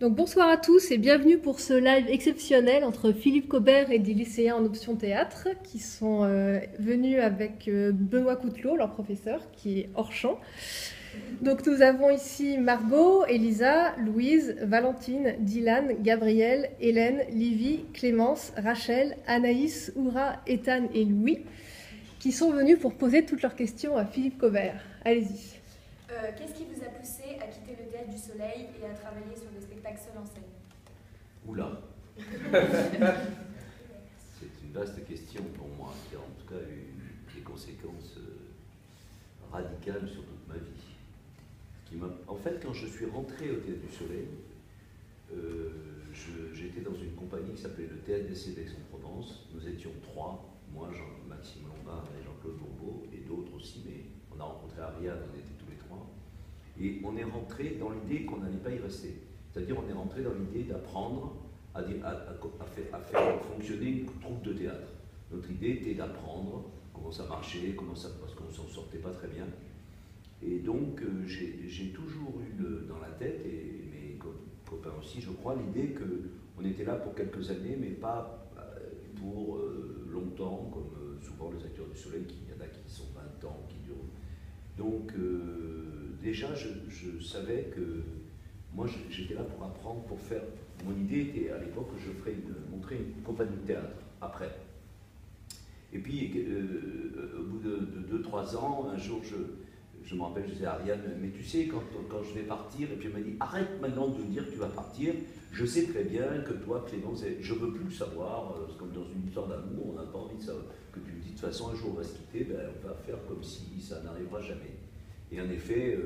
Donc bonsoir à tous et bienvenue pour ce live exceptionnel entre Philippe Cobert et des lycéens en option théâtre qui sont venus avec Benoît Coutelot, leur professeur, qui est hors champ. Donc nous avons ici Margot, Elisa, Louise, Valentine, Dylan, Gabrielle, Hélène, Livy, Clémence, Rachel, Anaïs, Oura, Ethan et Louis qui sont venus pour poser toutes leurs questions à Philippe Cobert. Allez-y. Qu'est-ce qui vous a poussé à quitter le Théâtre du Soleil et à travailler sur des spectacles seuls en scène? Oula. C'est une vaste question pour moi, qui a en tout cas eu des conséquences radicales sur toute ma vie. En fait, quand je suis rentré au Théâtre du Soleil, j'étais dans une compagnie qui s'appelait le Théâtre d'Essai d'Aix-en-Provence. Nous étions trois, moi, Maxime Lombard et Jean-Claude Bourbeau, et d'autres aussi, mais on a rencontré Ariane, on était tous les trois. Et on est rentré dans l'idée qu'on n'allait pas y rester. C'est-à-dire on est rentré dans l'idée d'apprendre à faire fonctionner une troupe de théâtre. Notre idée était d'apprendre comment ça marchait, parce qu'on ne s'en sortait pas très bien. Et donc j'ai toujours eu dans la tête, et mes copains aussi, je crois, l'idée qu'on était là pour quelques années, mais pas pour longtemps, comme souvent les acteurs du Soleil, il y en a qui sont 20 ans, qui durent. Donc déjà, je savais que moi, j'étais là pour apprendre, pour faire... Mon idée était, à l'époque, que je ferais montrer une compagnie de théâtre, après. Et puis, au bout de 2-3 ans, un jour, je me rappelle, je disais à Ariane, mais tu sais, quand je vais partir, et puis elle m'a dit, arrête maintenant de me dire que tu vas partir, je sais très bien que toi, Clémence, je ne veux plus le savoir, c'est comme dans une histoire d'amour, on n'a pas envie de savoir, que tu me dis, de toute façon, un jour on va se quitter, ben, on va faire comme si ça n'arrivera jamais. Et en effet,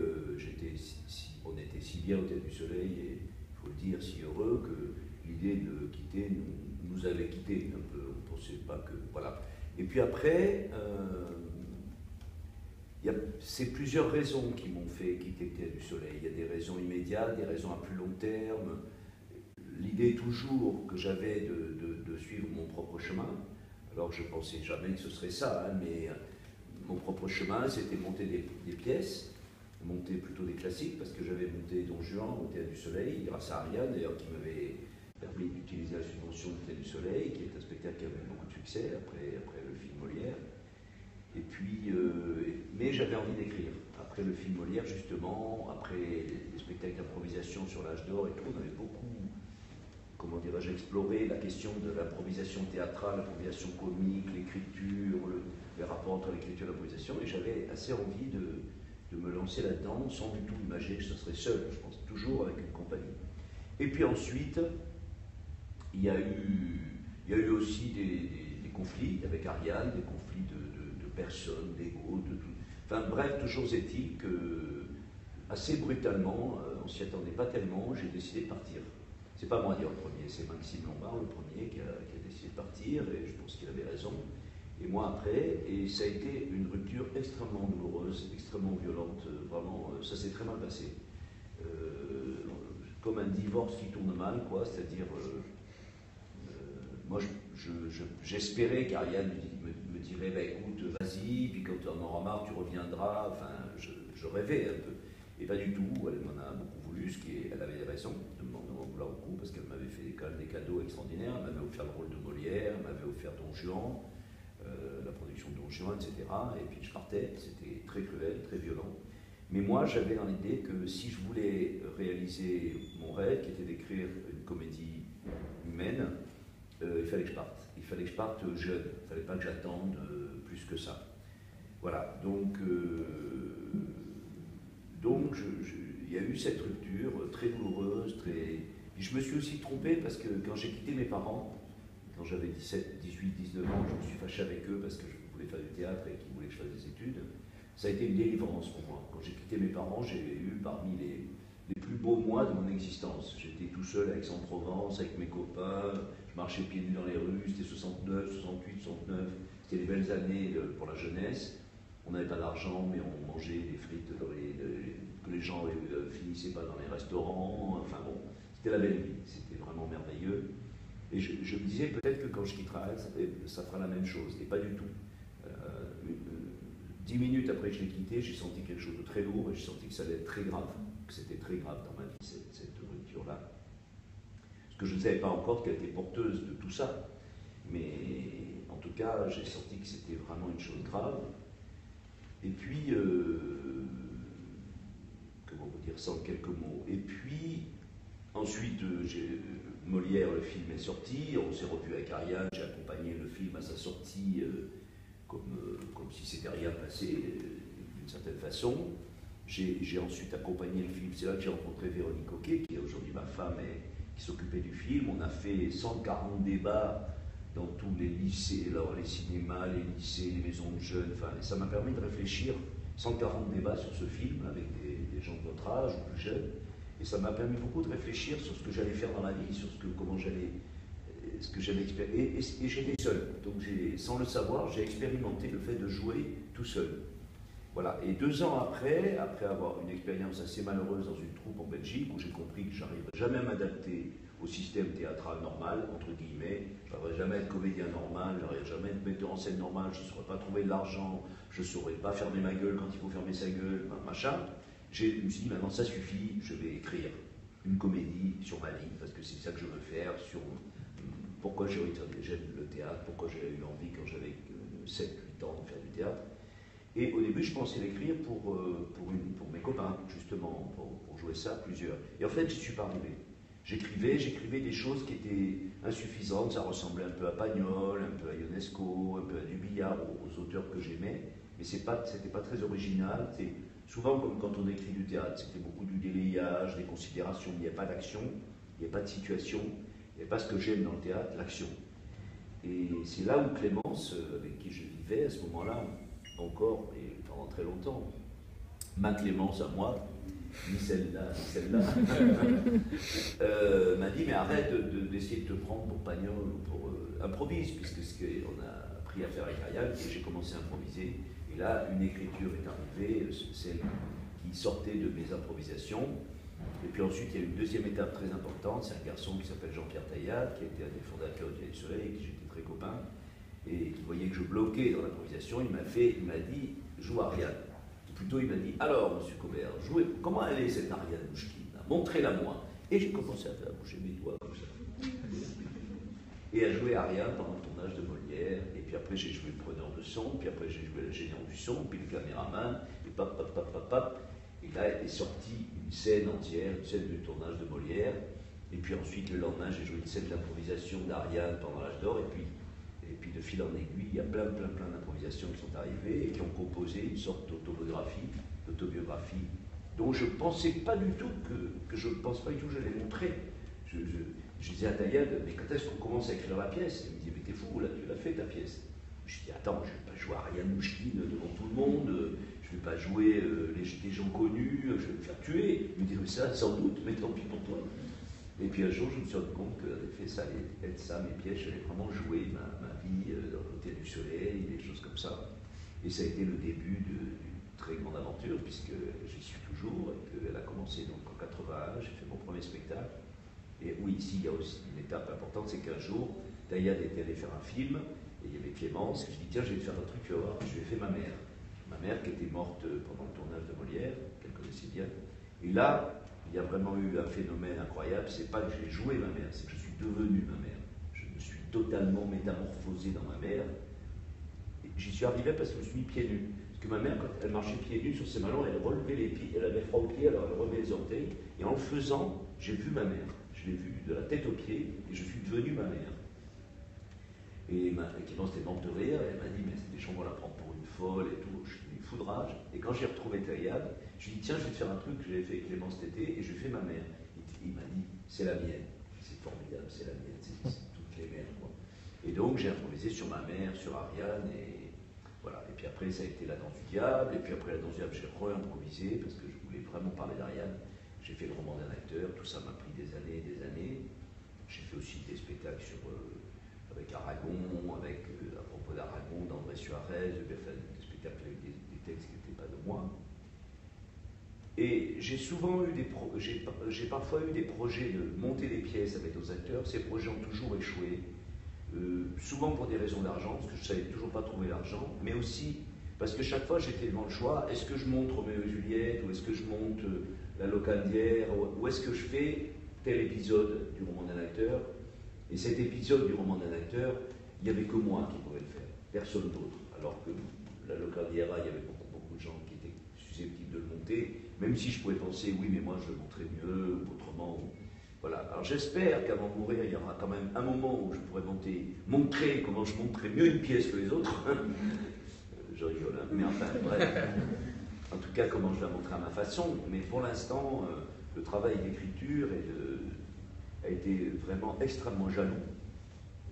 on était si bien au Théâtre du Soleil, et il faut le dire, si heureux, que l'idée de quitter nous avait quittés un peu, on ne pensait pas que... Voilà. Et puis après... c'est plusieurs raisons qui m'ont fait quitter le Théâtre du Soleil. Il y a des raisons immédiates, des raisons à plus long terme. L'idée toujours que j'avais de suivre mon propre chemin, alors je ne pensais jamais que ce serait ça, hein, mais mon propre chemin, c'était monter des pièces, monter plutôt des classiques, parce que j'avais monté Don Juan au Théâtre du Soleil, grâce à Ariane, d'ailleurs, qui m'avait permis d'utiliser la subvention du Théâtre du Soleil, qui est un spectacle qui avait beaucoup de succès après le film Molière. Et puis, mais j'avais envie d'écrire. Après le film Molière, justement, après les spectacles d'improvisation sur l'âge d'or et tout, on avait beaucoup, comment dirais-je, exploré la question de l'improvisation théâtrale, l'improvisation comique, l'écriture, les rapports entre l'écriture et l'improvisation, et j'avais assez envie de me lancer là-dedans, sans du tout imaginer que ce serait seul, je pense, toujours avec une compagnie. Et puis ensuite, il y a eu aussi des conflits avec Ariane, des conflits de personnes, d'ego, de tout. Enfin bref, toujours est-il que, assez brutalement, on ne s'y attendait pas tellement, j'ai décidé de partir. C'est pas moi à dire le premier, c'est Maxime Lombard le premier qui a décidé de partir, et je pense qu'il avait raison. Et moi après, et ça a été une rupture extrêmement douloureuse, extrêmement violente, vraiment, ça s'est très mal passé. Comme un divorce qui tourne mal, quoi, c'est-à-dire, moi j'espérais qu'Ariane me dirait, bah, écoute, vas-y, puis quand tu en auras marre, tu reviendras, enfin, je rêvais un peu. Et pas du tout, elle m'en a beaucoup voulu, elle avait raison de m'en vouloir beaucoup, parce qu'elle m'avait fait des cadeaux extraordinaires, elle m'avait offert le rôle de Molière, elle m'avait offert Don Juan, la production de Don Juan, etc. Et puis je partais, c'était très cruel, très violent. Mais moi, j'avais dans l'idée que si je voulais réaliser mon rêve, qui était d'écrire une comédie humaine, il fallait que je parte. Il fallait que je parte jeune, il ne fallait pas que j'attende plus que ça. Voilà, donc il y a eu cette rupture très douloureuse, je me suis aussi trompé parce que quand j'ai quitté mes parents, quand j'avais 17, 18, 19 ans, je me suis fâché avec eux parce que je voulais faire du théâtre et qu'ils voulaient que je fasse des études. Ça a été une délivrance pour moi. Quand j'ai quitté mes parents, j'ai eu parmi les plus beaux mois de mon existence. J'étais tout seul à Aix-en-Provence, avec mes copains, je marchais pieds nus dans les rues, c'était 69, 68, 69, c'était les belles années pour la jeunesse. On n'avait pas d'argent, mais on mangeait des frites que les gens finissaient pas dans les restaurants. Enfin bon, c'était la belle vie, c'était vraiment merveilleux. Et je me disais peut-être que quand je quitterai, ça fera la même chose, et pas du tout. 10 minutes après que je l'ai quitté, j'ai senti quelque chose de très lourd, et j'ai senti que ça allait être très grave, que c'était très grave dans ma vie, cette rupture-là. Ce que je ne savais pas encore qu'elle était porteuse de tout ça. Mais en tout cas, j'ai senti que c'était vraiment une chose grave. Et puis, comment vous dire ça en quelques mots. Et puis, ensuite, Molière, le film est sorti, on s'est revu avec Ariane, j'ai accompagné le film à sa sortie comme si c'était rien passé d'une certaine façon. J'ai ensuite accompagné le film, c'est là que j'ai rencontré Véronique Coquet, qui est aujourd'hui ma femme et qui s'occupait du film. On a fait 140 débats dans tous les lycées, alors les cinémas, les lycées, les maisons de jeunes, enfin, ça m'a permis de réfléchir, 140 débats sur ce film avec des gens de notre âge ou plus jeunes. Et ça m'a permis beaucoup de réfléchir sur ce que j'allais faire dans la vie, sur ce que j'allais expérimenter. Et j'étais seul. Donc, sans le savoir, j'ai expérimenté le fait de jouer tout seul. Voilà. Et 2 ans après avoir une expérience assez malheureuse dans une troupe en Belgique, où j'ai compris que je n'arriverais jamais à m'adapter au système théâtral normal, entre guillemets, je n'arriverais jamais à être comédien normal, je n'arriverais jamais à être metteur en scène normal, je ne saurais pas trouver de l'argent, je ne saurais pas fermer ma gueule quand il faut fermer sa gueule, machin. Je me suis dit, maintenant ça suffit, je vais écrire une comédie sur ma vie, parce que c'est ça que je veux faire, sur pourquoi j'ai j'aime le théâtre, pourquoi j'ai eu envie quand j'avais 7-8 ans de faire du théâtre. Et au début, je pensais l'écrire pour mes copains, justement, pour jouer ça à plusieurs. Et en fait, je n'y suis pas arrivé. J'écrivais des choses qui étaient insuffisantes, ça ressemblait un peu à Pagnol, un peu à Ionesco, un peu à Dubillard, aux auteurs que j'aimais, mais c'était pas très original. Souvent, comme quand on écrit du théâtre, c'était beaucoup du délayage, des considérations, il n'y a pas d'action, il n'y a pas de situation, il n'y a pas ce que j'aime dans le théâtre, l'action. Et c'est là où Clémence, avec qui je vivais à ce moment-là, encore, et pendant très longtemps, ma Clémence à moi, ni celle-là, ni celle-là, m'a dit, mais arrête d'essayer de te prendre pour Pagnol ou pour improvise, puisque ce qu'on a appris à faire avec Ariane, et j'ai commencé à improviser. Et là, une écriture est arrivée, celle qui sortait de mes improvisations. Et puis ensuite, il y a une deuxième étape très importante, c'est un garçon qui s'appelle Jean-Pierre Taillade, qui a été un des fondateurs du Soleil, avec qui j'étais très copain, et qui voyait que je bloquais dans l'improvisation. Il m'a dit, joue Ariane. Plutôt, il m'a dit, alors, monsieur Cobert, comment elle est cette Ariane Mouchkine? Montrez-la moi. Et j'ai commencé à faire bouger mes doigts comme ça. Et à jouer Ariane pendant le tournage de Molière. Et puis après, j'ai joué le preneur de son, puis après, j'ai joué l'ingénieur du son, puis le caméraman, et pap, pap, pap, pap, pap. Et là est sortie une scène entière, une scène du tournage de Molière. Et puis ensuite, le lendemain, j'ai joué une scène d'improvisation d'Ariane pendant l'âge d'or. Et puis de fil en aiguille, il y a plein d'improvisations qui sont arrivées et qui ont composé une sorte d'autobiographie dont je ne pensais pas du tout que je ne pense pas du tout que je l'ai montré. Je disais à Taillade, mais quand est-ce qu'on commence à écrire la pièce? Il me dit, mais t'es fou, là, tu l'as fait ta pièce. Je dis, attends, je ne vais pas jouer Ariane Mouchkine devant tout le monde, je ne vais pas jouer des gens connus, je vais me faire tuer. Il me dit, mais ça, sans doute, mais tant pis pour toi. Et puis un jour, je me suis rendu compte qu'en effet, ça allait être ça, mes pièces, j'allais vraiment jouer ma vie dans le Hôtel du Soleil, des choses comme ça. Et ça a été le début d'une très grande aventure, puisque j'y suis toujours, et qu'elle a commencé donc en 81, j'ai fait mon premier spectacle. Et oui, ici, il y a aussi une étape importante, c'est qu'un jour, Taillade était allé faire un film, et il y avait Clémence, et je dis, tiens, je vais te faire un truc, tu vas voir, je lui ai fait ma mère. Ma mère qui était morte pendant le tournage de Molière, qu'elle connaissait bien. Et là, il y a vraiment eu un phénomène incroyable, c'est pas que j'ai joué ma mère, c'est que je suis devenu ma mère. Je me suis totalement métamorphosé dans ma mère. J'y suis arrivé parce que je me suis mis pieds nus. Parce que ma mère, quand elle marchait pieds nus sur ses mains, elle relevait les pieds, elle avait froid aux pieds, alors elle relevait les orteils. Et en le faisant, j'ai vu ma mère. Je l'ai vue de la tête aux pieds et je suis devenu ma mère. Et Clémence était morte de rire, et elle m'a dit, mais les gens vont la prendre pour une folle et tout. Je suis une foudrage. Et quand j'ai retrouvé Taillade, je lui ai dit, tiens, je vais te faire un truc que j'avais fait avec Clémence cet été, et je lui ai fait ma mère. Il m'a dit, c'est la mienne. C'est formidable, c'est la mienne, c'est toutes les mères, quoi. Et donc j'ai improvisé sur ma mère, sur Ariane, et voilà. Et puis après, ça a été la danse du diable, et puis après la danse du diable, j'ai re-improvisé, parce que je voulais vraiment parler d'Ariane. J'ai fait le roman d'un acteur, tout ça m'a pris des années et des années. J'ai fait aussi des spectacles avec Aragon, à propos d'Aragon, d'André Suarez, des spectacles avec des textes qui n'étaient pas de moi. Et j'ai parfois eu des projets de monter des pièces avec d'autres acteurs. Ces projets ont toujours échoué, souvent pour des raisons d'argent, parce que je ne savais toujours pas trouver l'argent, mais aussi parce que chaque fois j'étais devant le choix, est-ce que je monte Roméo et Juliette, ou est-ce que je monte La Locandière, ou est-ce que je fais tel épisode du roman d'un acteur, et cet épisode du roman d'un acteur, il n'y avait que moi qui pouvais le faire, personne d'autre. Alors que la Locardiera, il y avait beaucoup de gens qui étaient susceptibles de le monter, même si je pouvais penser, oui, mais moi je le monterais mieux, ou autrement. Voilà. Alors j'espère qu'avant de mourir, il y aura quand même un moment où je pourrais montrer comment je monterais mieux une pièce que les autres. Je rigole, hein, mais enfin, bref. En tout cas, comment je la montrerai à ma façon. Mais pour l'instant, le travail d'écriture a été vraiment extrêmement jalon.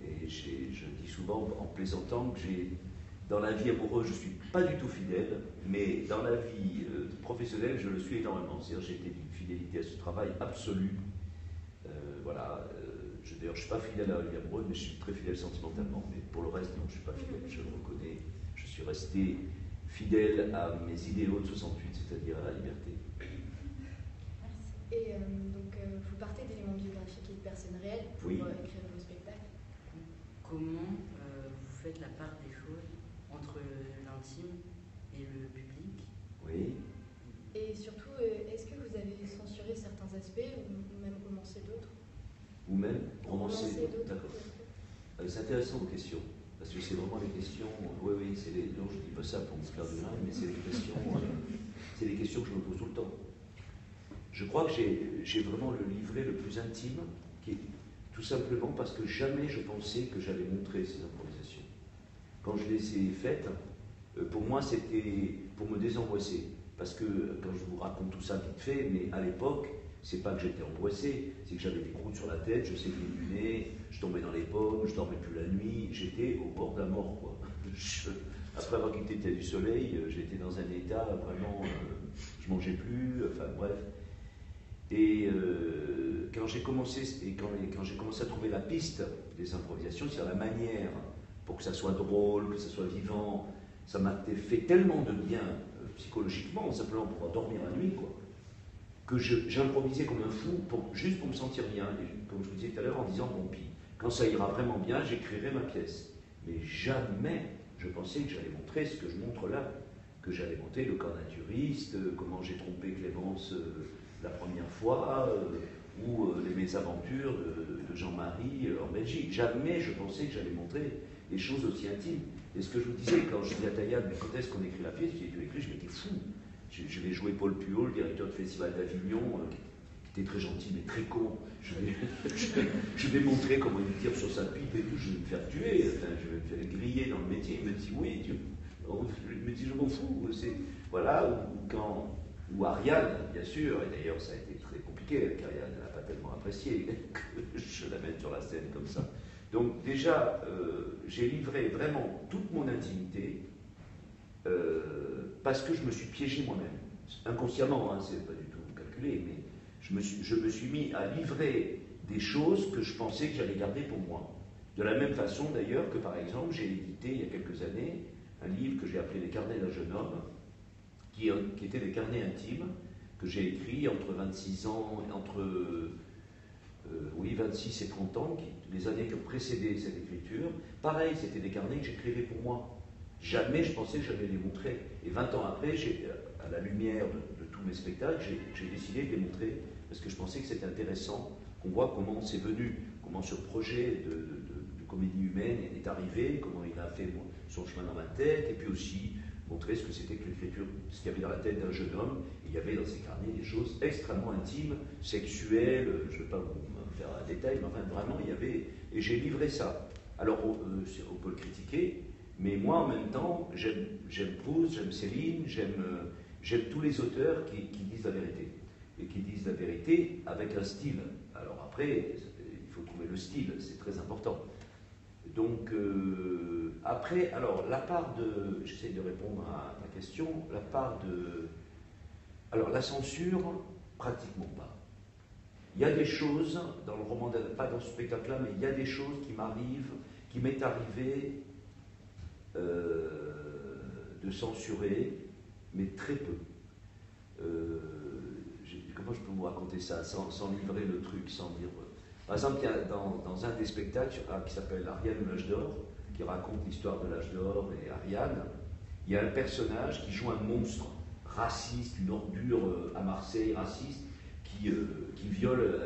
Et je dis souvent, en plaisantant, que dans la vie amoureuse, je ne suis pas du tout fidèle, mais dans la vie professionnelle, je le suis énormément. C'est-à-dire, j'ai été d'une fidélité à ce travail absolue. Voilà. D'ailleurs, je ne suis pas fidèle à la vie amoureuse, mais je suis très fidèle sentimentalement. Mais pour le reste, non, je ne suis pas fidèle. Je le reconnais. Je suis resté fidèle à mes idéaux de 68, c'est-à-dire à la liberté. Merci. Et donc, vous partez d'éléments biographiques et de personnes réelles pour écrire vos spectacles. Comment vous faites la part des choses entre l'intime et le public? Oui. Et surtout, est-ce que vous avez censuré certains aspects ou même romancé d'autres? Ou même romancer d'autres. D'accord. C'est intéressant vos questions. Parce que c'est vraiment les questions. Oui, c'est les. Non, je dis pas ça pour me faire du mal, mais c'est les questions. C'est les questions que je me pose tout le temps. Je crois que j'ai vraiment le livret le plus intime, qui est tout simplement parce que jamais je pensais que j'allais montrer ces improvisations. Quand je les ai faites, pour moi, c'était pour me désangoisser. Parce que quand je vous raconte tout ça vite fait, mais à l'époque, c'est pas que j'étais angoissé, c'est que j'avais des croûtes sur la tête, je saignais du nez, je tombais dans les pommes, je dormais plus la nuit, j'étais au bord de la mort, quoi. Après avoir quitté Terre du Soleil, j'étais dans un état vraiment, je mangeais plus, enfin bref. Et quand j'ai commencé à trouver la piste des improvisations, c'est-à-dire la manière pour que ça soit drôle, que ça soit vivant, ça m'a fait tellement de bien psychologiquement, simplement pour dormir la nuit, quoi, que j'improvisais comme un fou, juste pour me sentir bien. Et comme je vous disais tout à l'heure, en disant, bon, puis quand ça ira vraiment bien, j'écrirai ma pièce. Mais jamais je pensais que j'allais montrer ce que je montre là, que j'allais montrer le corps naturiste, comment j'ai trompé Clémence la première fois, ou les mésaventures de Jean-Marie en Belgique. Jamais je pensais que j'allais montrer des choses aussi intimes. Et ce que je vous disais, quand je dis à Taillade, mais quand est-ce qu'on écrit la pièce, j'ai dit, je m'étais fou. Je vais jouer Paul Puot, le directeur du Festival d'Avignon, qui était très gentil mais très con. Je vais montrer comment il tire sur sa pipe et tout, je vais me faire tuer, enfin, je vais me faire griller dans le métier. Il me dit oui, je me dis je m'en fous. Voilà, ou Ariane, bien sûr, et d'ailleurs ça a été très compliqué avec Ariane, elle n'a pas tellement apprécié que je la mette sur la scène comme ça. Donc déjà, j'ai livré vraiment toute mon intimité, parce que je me suis piégé moi-même, inconsciemment, hein, c'est pas du tout calculé, mais je me suis mis à livrer des choses que je pensais que j'allais garder pour moi. De la même façon d'ailleurs que par exemple j'ai édité il y a quelques années un livre que j'ai appelé Les carnets d'un jeune homme, qui étaient des carnets intimes que j'ai écrits entre 26 ans, entre 26 et 30 ans, les années qui ont précédé cette écriture. Pareil, c'était des carnets que j'écrivais pour moi. Jamais je pensais que j'allais les montrer. Et 20 ans après, à la lumière de tous mes spectacles, j'ai décidé de les montrer parce que je pensais que c'était intéressant qu'on voit comment c'est venu, comment ce projet de comédie humaine est arrivé, comment il a fait son chemin dans ma tête, et puis aussi montrer ce que c'était que l'écriture, ce qu'il y avait dans la tête d'un jeune homme. Et il y avait dans ces carnets des choses extrêmement intimes, sexuelles, je ne vais pas vous faire un détail, mais enfin vraiment il y avait... Et j'ai livré ça. Alors on peut le critiquer, mais moi, en même temps, j'aime Proust, j'aime Céline, j'aime tous les auteurs qui disent la vérité. Et qui disent la vérité avec un style. Alors après, il faut trouver le style, c'est très important. Donc, après, alors, la part de... J'essaie de répondre à ta question. La part de... Alors, la censure, pratiquement pas. Il y a des choses, dans le roman, pas dans ce spectacle-là, mais il y a des choses qui m'est arrivé... de censurer, mais très peu. Comment je peux vous raconter ça sans livrer le truc, sans dire... Par exemple, il y a dans un des spectacles qui s'appelle Ariane ou l'âge d'or, qui raconte l'histoire de l'âge d'or et Ariane, il y a un personnage qui joue un monstre raciste, une ordure à Marseille, raciste, qui viole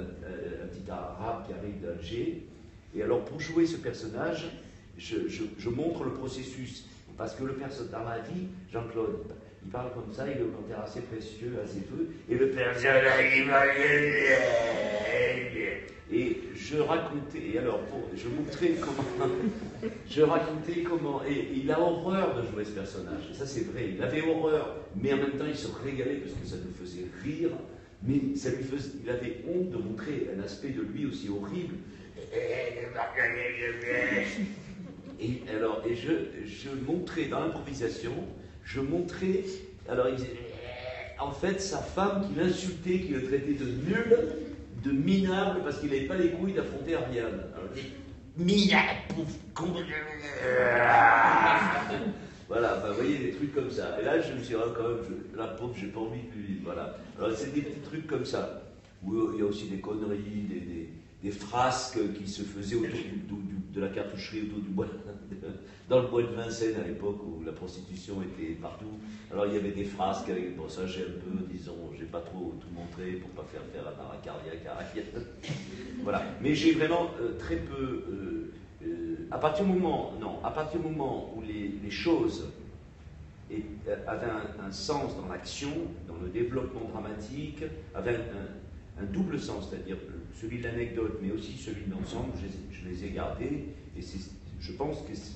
un petit arabe qui arrive d'Alger. Et alors, pour jouer ce personnage, je montre le processus. Parce que le personnage, dans la vie, Jean-Claude, il parle comme ça, il est au contraire assez précieux, assez peu. Et le personnage, il va... Et je racontais, et alors, je montrais comment... Je racontais comment... Et il a horreur de jouer ce personnage. Et ça, c'est vrai. Il avait horreur, mais en même temps, il se régalait parce que ça nous faisait rire. Mais ça lui faisait, il avait honte de montrer un aspect de lui aussi horrible. Et alors, je montrais dans l'improvisation, alors il disait, en fait, sa femme qui l'insultait, qui le traitait de nul, de minable, parce qu'il n'avait pas les couilles d'affronter Ariane. Alors il dit, minable, pauvre. Voilà, vous voyez, des trucs comme ça. Et là, je me suis dit, quand même, la pauvre, j'ai pas envie de lui. Voilà. Alors, c'est des petits trucs comme ça, où il y a aussi des conneries, des frasques qui se faisaient autour de la cartoucherie, autour du bois, dans le bois de Vincennes à l'époque où la prostitution était partout. Alors il y avait des frasques avec, bon ça j'ai un peu, disons, j'ai pas trop tout montré pour pas faire un arrêt cardiaque à Ariane. Voilà. Mais j'ai vraiment très peu, à partir du moment où les choses avaient un sens dans l'action, dans le développement dramatique, avaient un double sens, c'est-à-dire celui de l'anecdote, mais aussi celui de l'ensemble, je les ai gardés, et je pense que ce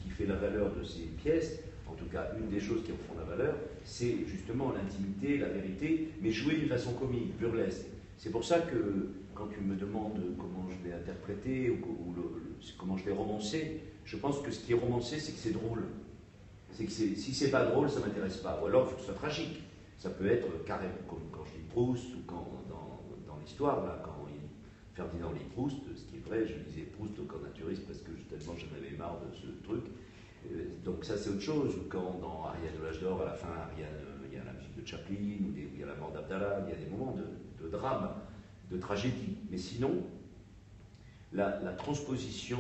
qui fait la valeur de ces pièces, en tout cas une des choses qui en font la valeur, c'est justement l'intimité, la vérité, mais jouée d'une façon comique, burlesque. C'est pour ça que quand tu me demandes comment je l'ai interprété ou comment je l'ai romancé, je pense que ce qui est romancé, c'est que c'est drôle. C'est que si c'est pas drôle, ça m'intéresse pas. Ou alors, il faut que ce soit tragique. Ça peut être carrément comme quand je lis Proust ou quand dans l'histoire, là, quand Ferdinand lit Proust, ce qui est vrai, je lisais Proust au camp naturiste parce que tellement j'en avais marre de ce truc. Donc ça c'est autre chose. Ou quand dans Ariane de l'âge d'or, à la fin, il y a la musique de Chaplin, ou il y a la mort d'Abdallah, il y a des moments de drame, de tragédie. Mais sinon, la transposition,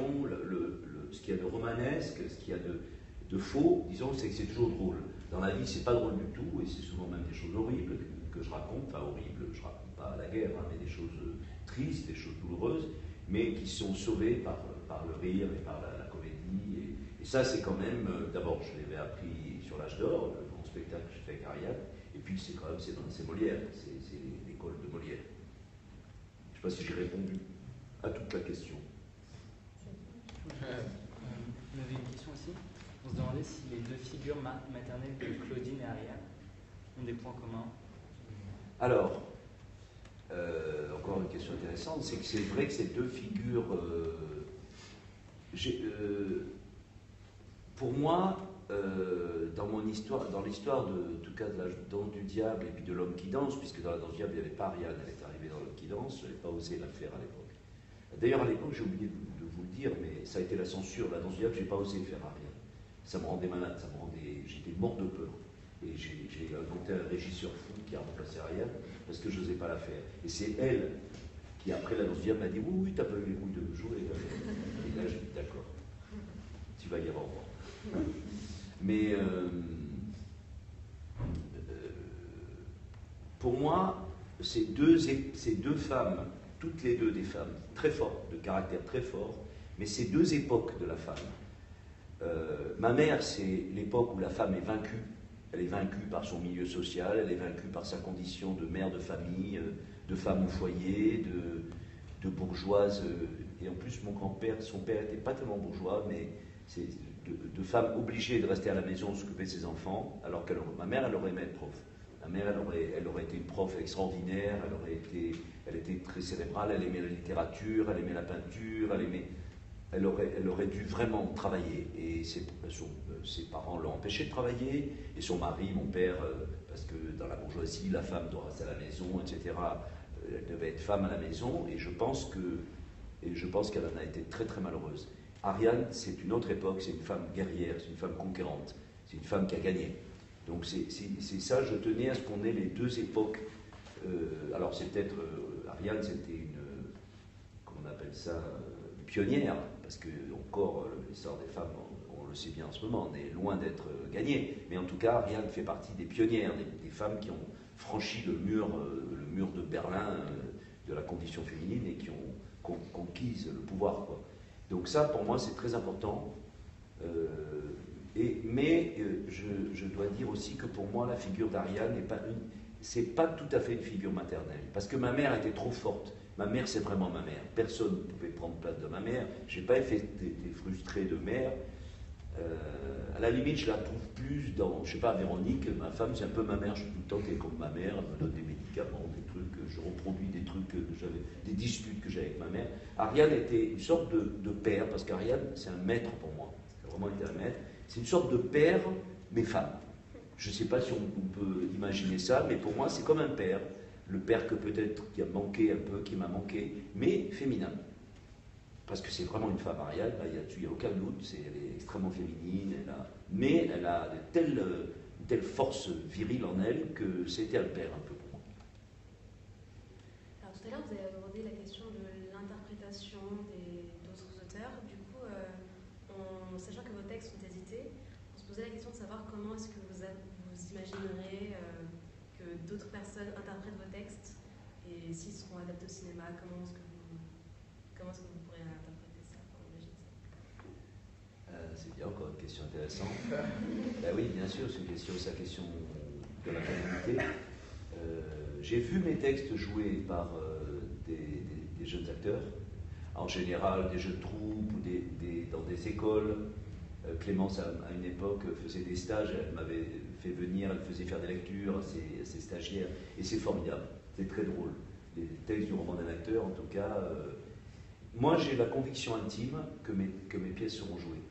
ce qu'il y a de romanesque, ce qu'il y a de faux, disons, c'est que c'est toujours drôle. Dans la vie, c'est pas drôle du tout, et c'est souvent même des choses horribles que je raconte, enfin horribles, je raconte pas la guerre, hein, mais des choses tristes, des choses douloureuses, mais qui sont sauvées par le rire et par la comédie. Et ça, c'est quand même, d'abord, je l'avais appris sur l'âge d'or, le grand spectacle que j'ai fait avec Ariane, et puis c'est quand même, c'est Molière, c'est l'école de Molière. Je ne sais pas si j'ai répondu à toute la question. On avait une question aussi. On se demandait si les deux figures maternelles de Claudine et Ariane ont des points communs. Alors, encore une question intéressante, c'est que c'est vrai que ces deux figures, pour moi, dans mon histoire, dans l'histoire en tout cas de la danse du diable et puis de l'homme qui danse, puisque dans la danse du diable il n'y avait pas Ariane, elle est arrivée dans l'homme qui danse, je n'avais pas osé la faire à l'époque. D'ailleurs à l'époque j'ai oublié de vous le dire, mais ça a été la censure, la danse du diable, j'ai pas osé faire Ariane. Ça me rendait malade, j'étais mort de peur. Et j'ai rencontré un régisseur fou qui a remplacé Ariane parce que je n'osais pas la faire. Et c'est elle qui, après la danse du diable, m'a dit oui, t'as pas eu les couilles de jouer. Et là, j'ai dit d'accord, tu vas y avoir droit. Mais pour moi, ces deux femmes, toutes les deux des femmes très fortes, de caractère très fort, mais ces deux époques de la femme. Ma mère, c'est l'époque où la femme est vaincue. Elle est vaincue par son milieu social, elle est vaincue par sa condition de mère de famille, de femme au foyer, de bourgeoise. Et en plus, mon grand-père, son père n'était pas tellement bourgeois, mais c'est de femme obligée de rester à la maison, s'occuper de ses enfants, alors que ma mère, elle aurait aimé être prof. Ma mère, elle aurait été une prof extraordinaire, elle était très cérébrale, elle aimait la littérature, elle aimait la peinture, elle aurait dû vraiment travailler. Et ses parents l'ont empêché de travailler, et son mari, mon père, parce que dans la bourgeoisie, la femme doit rester à la maison, etc. Elle devait être femme à la maison, et je pense qu'elle en a été très très malheureuse. Ariane, c'est une autre époque, c'est une femme guerrière, c'est une femme conquérante, c'est une femme qui a gagné. Donc c'est ça, je tenais à ce qu'on ait les deux époques. Alors c'est peut-être, Ariane, c'était comment on appelle ça, pionnière, parce que encore l'histoire des femmes, on le sait bien en ce moment, on est loin d'être gagné, mais en tout cas Ariane fait partie des pionnières, des femmes qui ont franchi le mur de Berlin de la condition féminine et qui ont conquise le pouvoir, quoi. Donc ça, pour moi, c'est très important. Mais je dois dire aussi que pour moi, la figure d'Ariane c'est pas tout à fait une figure maternelle, parce que ma mère était trop forte. Ma mère, c'est vraiment ma mère. Personne ne pouvait prendre place de ma mère. J'ai pas été frustré de mère. À la limite, je la trouve plus dans, je sais pas, Véronique, ma femme, c'est un peu ma mère. Je suis tout le temps qu'elle est comme ma mère. Elle me donne des médicaments, des trucs, je reproduis des trucs que j'avais, des disputes que j'avais avec ma mère. Ariane était une sorte de père, parce qu'Ariane, c'est un maître pour moi. Ça a vraiment été un maître. C'est une sorte de père, mais femme. Je ne sais pas si on peut imaginer ça, mais pour moi, c'est comme un père. Le père que peut-être qui a manqué un peu, qui m'a manqué, mais féminin. Parce que c'est vraiment une femme, Ariane, il n'y a aucun doute, elle est extrêmement féminine, mais elle a une telle force virile en elle que c'était un père un peu pour moi. Alors tout à l'heure, vous avez abordé la question de l'interprétation d'autres auteurs. Du coup, sachant que vos textes sont édités, on se posait la question de savoir comment est-ce que vous imagineriez que d'autres personnes interprètent vos textes et s'ils seront adaptés au cinéma, comment est-ce que vous pourrez interpréter ça, c'est bien, encore une question intéressante. Ben oui, bien sûr, c'est la question de la maternité. J'ai vu mes textes joués par des jeunes acteurs, en général des jeunes troupes ou dans des écoles. Clémence, à une époque, faisait des stages, elle m'avait fait venir, elle faisait faire des lectures à ses stagiaires, et c'est formidable, c'est très drôle. Les textes du roman d'un acteur, en tout cas, moi j'ai la conviction intime que mes pièces seront jouées.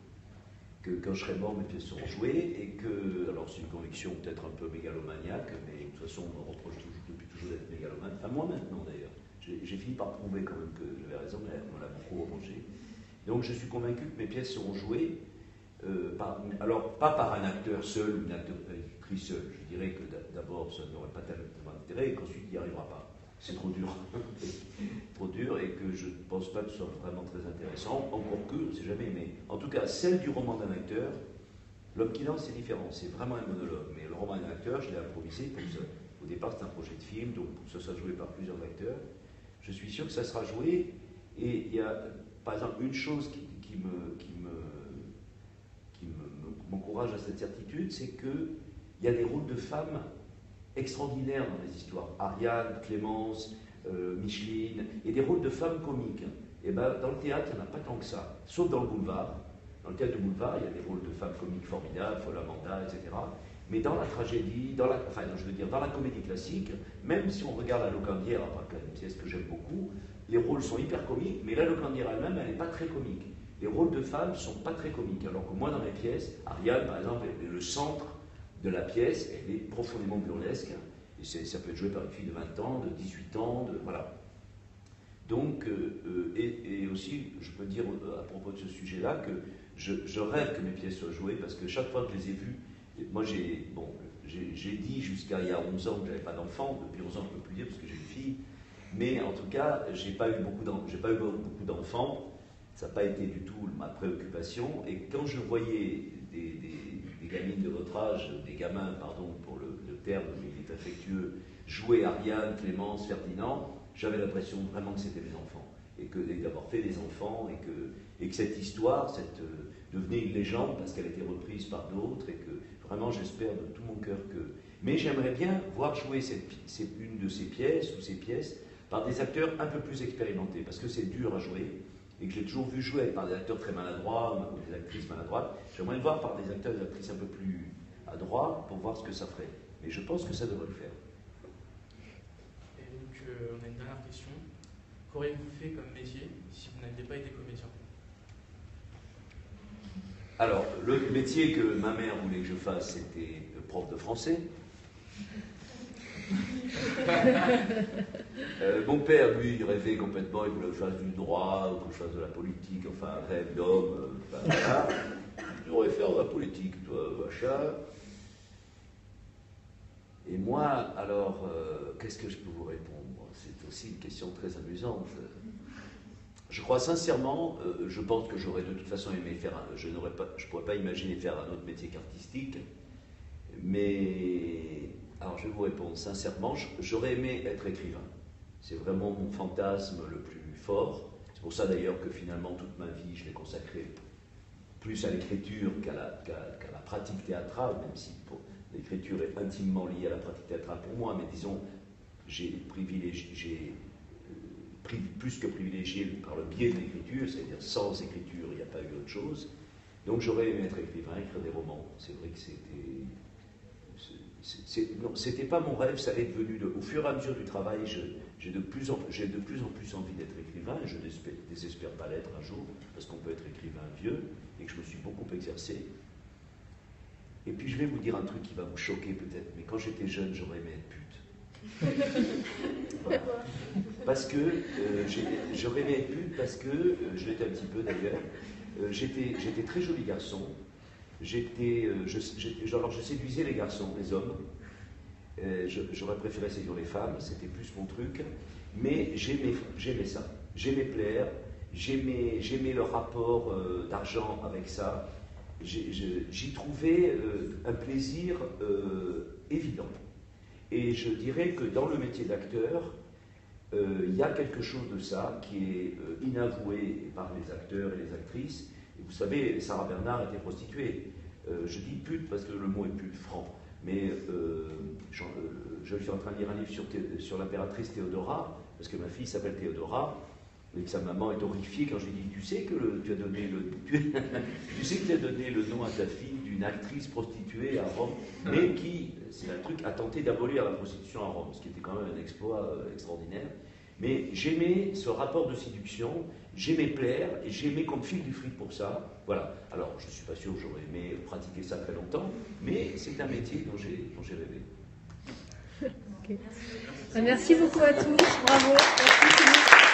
Que quand je serai mort, mes pièces seront jouées, et que, alors c'est une conviction peut-être un peu mégalomaniaque, mais de toute façon on me reproche depuis toujours d'être mégalomane, enfin moi maintenant d'ailleurs. J'ai fini par prouver quand même que j'avais raison, mais on l'a beaucoup reproché. Donc je suis convaincu que mes pièces seront jouées. Alors, pas par un acteur seul ou une actrice seule. Je dirais que d'abord, ça n'aurait pas tellement d'intérêt et qu'ensuite, il n'y arrivera pas. C'est trop dur. Trop dur et que je ne pense pas que ce soit vraiment très intéressant. Encore que, on ne sait jamais. Mais en tout cas, celle du roman d'un acteur, L'homme qui danse, c'est différent. C'est vraiment un monologue. Mais le roman d'un acteur, je l'ai improvisé comme ça. Au départ, c'est un projet de film, donc ça sera joué par plusieurs acteurs. Je suis sûr que ça sera joué. Et il y a, par exemple, une chose qui m'encourage à cette certitude, c'est qu'il y a des rôles de femmes extraordinaires dans les histoires. Ariane, Clémence, Micheline, et des rôles de femmes comiques. Et ben, dans le théâtre, il n'y en a pas tant que ça, sauf dans le boulevard. Dans le théâtre de boulevard, il y a des rôles de femmes comiques formidables, Folle Amanda, etc. Mais dans la tragédie, dans la comédie classique, même si on regarde la Locandière, une pièce que j'aime beaucoup, les rôles sont hyper comiques, mais la Locandière elle-même, elle n'est pas très comique. Les rôles de femmes ne sont pas très comiques, alors que moi, dans mes pièces, Ariane, par exemple, est le centre de la pièce, elle est profondément burlesque, et ça peut être joué par une fille de 20 ans, de 18 ans, voilà. Donc, et aussi, je peux dire à propos de ce sujet-là que je rêve que mes pièces soient jouées, parce que chaque fois que je les ai vues, moi j'ai dit jusqu'à il y a 11 ans que je n'avais pas d'enfant, depuis 11 ans je ne peux plus dire parce que j'ai une fille, mais en tout cas, j'ai pas eu beaucoup d'enfants, ça n'a pas été du tout ma préoccupation, et quand je voyais des gamines de votre âge, des gamins, pardon pour le terme, mais il est affectueux, jouer Ariane, Clémence, Ferdinand, j'avais l'impression vraiment que c'était mes enfants, et d'avoir fait des enfants, et que cette histoire devenait une légende parce qu'elle a été reprise par d'autres, et que vraiment j'espère de tout mon cœur que... Mais j'aimerais bien voir jouer une de ces pièces, ou ces pièces, par des acteurs un peu plus expérimentés, parce que c'est dur à jouer, et que j'ai toujours vu jouer par des acteurs très maladroits, ou des actrices maladroites. J'aimerais le voir par des acteurs et des actrices un peu plus adroits, pour voir ce que ça ferait. Mais je pense que ça devrait le faire. Et donc, on a une dernière question. Qu'auriez-vous fait comme métier si vous n'aviez pas été comédien ? Alors, le métier que ma mère voulait que je fasse, c'était prof de français. Mon père, lui, il rêvait complètement, il voulait que je fasse du droit, ou que je fasse de la politique, enfin, un rêve d'homme, voilà. Tu devrais faire de la politique, toi, machin. Et moi, alors, qu'est-ce que je peux vous répondre? C'est aussi une question très amusante. Je crois sincèrement, je pense que j'aurais de toute façon aimé faire je ne pourrais pas imaginer faire un autre métier qu'artistique. Mais, alors je vais vous répondre sincèrement, j'aurais aimé être écrivain. C'est vraiment mon fantasme le plus fort. C'est pour ça d'ailleurs que finalement toute ma vie je l'ai consacrée plus à l'écriture qu'à la pratique théâtrale, même si l'écriture est intimement liée à la pratique théâtrale pour moi, mais disons, j'ai plus que privilégié par le biais de l'écriture, c'est-à-dire sans écriture, il n'y a pas eu autre chose. Donc j'aurais aimé être écrivain, écrire des romans. C'est vrai que c'était pas mon rêve, ça l'est devenu. Au fur et à mesure du travail, j'ai de plus en plus envie d'être écrivain, et je ne désespère pas l'être un jour, parce qu'on peut être écrivain vieux, et que je me suis beaucoup exercé. Et puis je vais vous dire un truc qui va vous choquer peut-être, mais quand j'étais jeune, j'aurais aimé être pute. Voilà. Parce que j'aurais aimé être pute, parce que je l'étais un petit peu d'ailleurs. J'étais très joli garçon. Alors je séduisais les garçons, les hommes. J'aurais préféré séduire les femmes, c'était plus mon truc. Mais j'aimais ça. J'aimais plaire. J'aimais le rapport d'argent avec ça. J'y trouvais un plaisir évident. Et je dirais que dans le métier d'acteur, il y a quelque chose de ça qui est inavoué par les acteurs et les actrices. Et vous savez, Sarah Bernard était prostituée. Je dis pute parce que le mot est pute franc. Mais je suis en train de lire un livre sur l'impératrice Théodora, parce que ma fille s'appelle Théodora, et que sa maman est horrifiée quand je lui dis, tu sais que tu as donné le nom à ta fille d'une actrice prostituée à Rome, mais qui, c'est un truc, a tenté d'abolir la prostitution à Rome, ce qui était quand même un exploit extraordinaire. Mais j'aimais ce rapport de séduction, j'aimais plaire, et j'aimais qu'on me file du fric pour ça. Voilà. Alors, je ne suis pas sûr que j'aurais aimé pratiquer ça très longtemps, mais c'est un métier dont j'ai rêvé. Okay. Merci beaucoup à tous. Bravo. Merci.